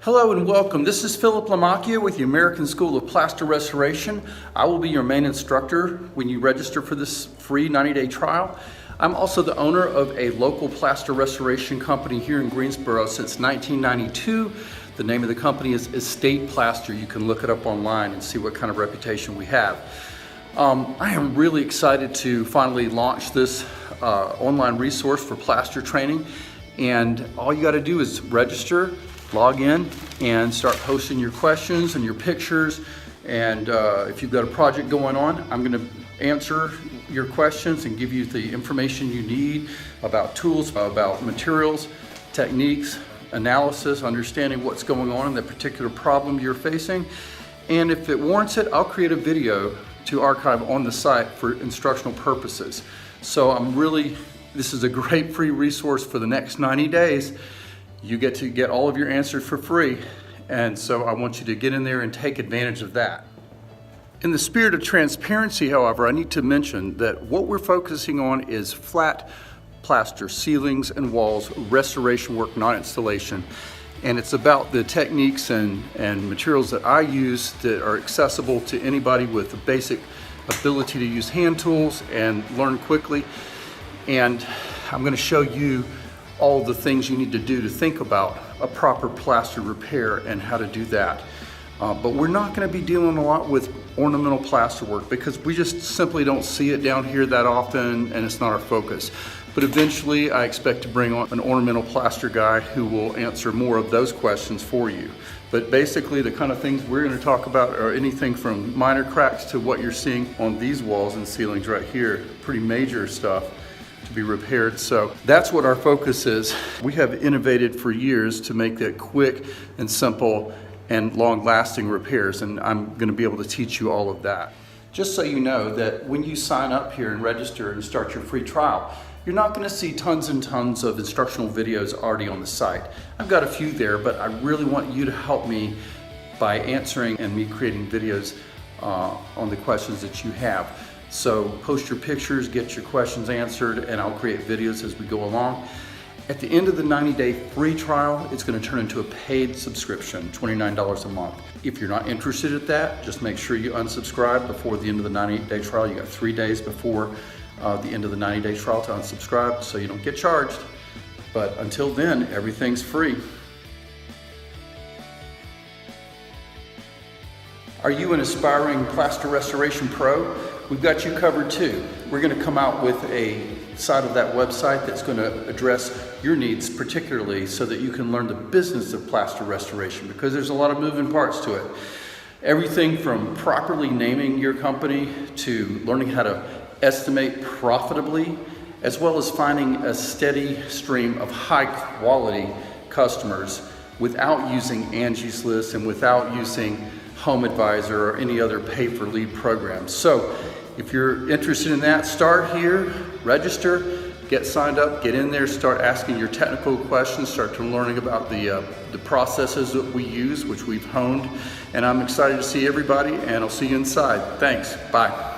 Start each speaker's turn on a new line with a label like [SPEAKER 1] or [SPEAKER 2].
[SPEAKER 1] Hello and welcome. This is Philip Lamacchia with the American School of Plaster Restoration. I will be your main instructor when you register for this free 90-day trial. I'm also the owner of a local plaster restoration company here in Greensboro since 1992. The name of the company is Estate Plaster. You can look it up online and see what kind of reputation we have. I am really excited to finally launch this online resource for plaster training, and all you got to do is register, log in, and start posting your questions and your pictures. And if you've got a project going on, I'm going to answer your questions and give you the information you need about tools, about materials, techniques, analysis, understanding what's going on in the particular problem you're facing. And if it warrants it, I'll create a video to archive on the site for instructional purposes. So this is a great free resource for the next 90 days. You get to get all of your answers for free. And so I want you to get in there and take advantage of that. In the spirit of transparency, however, I need to mention that what we're focusing on is flat plaster ceilings and walls, restoration work, not installation. And it's about the techniques and materials that I use that are accessible to anybody with a basic ability to use hand tools and learn quickly. And I'm going to show you all the things you need to do to think about a proper plaster repair and how to do that. But we're not going to be dealing a lot with ornamental plaster work because we just simply don't see it down here that often, and it's not our focus. But eventually I expect to bring on an ornamental plaster guy who will answer more of those questions for you. But basically the kind of things we're going to talk about are anything from minor cracks to what you're seeing on these walls and ceilings right here, pretty major stuff to be repaired. So that's what our focus is. We have innovated for years to make that quick and simple and long-lasting repairs, and I'm going to be able to teach you all of that. Just so you know that when you sign up here and register and start your free trial, you're not going to see tons and tons of instructional videos already on the site. I've got a few there, but I really want you to help me by answering and me creating videos on the questions that you have. So post your pictures, get your questions answered, and I'll create videos as we go along. At the end of the 90-day free trial, it's going to turn into a paid subscription, $29 a month. If you're not interested in that, just make sure you unsubscribe before the end of the 90-day trial. You got 3 days before the end of the 90-day trial to unsubscribe so you don't get charged. But until then, everything's free. Are you an aspiring plaster restoration pro? We've got you covered too. We're going to come out with a side of that website that's going to address your needs particularly so that you can learn the business of plaster restoration, because there's a lot of moving parts to it. Everything from properly naming your company to learning how to estimate profitably, as well as finding a steady stream of high quality customers without using Angie's List and without using Home Advisor or any other pay-for-lead programs. So if you're interested in that, start here, register, get signed up, get in there, start asking your technical questions, start learning about the processes that we use, which we've honed. And I'm excited to see everybody, and I'll see you inside. Thanks. Bye.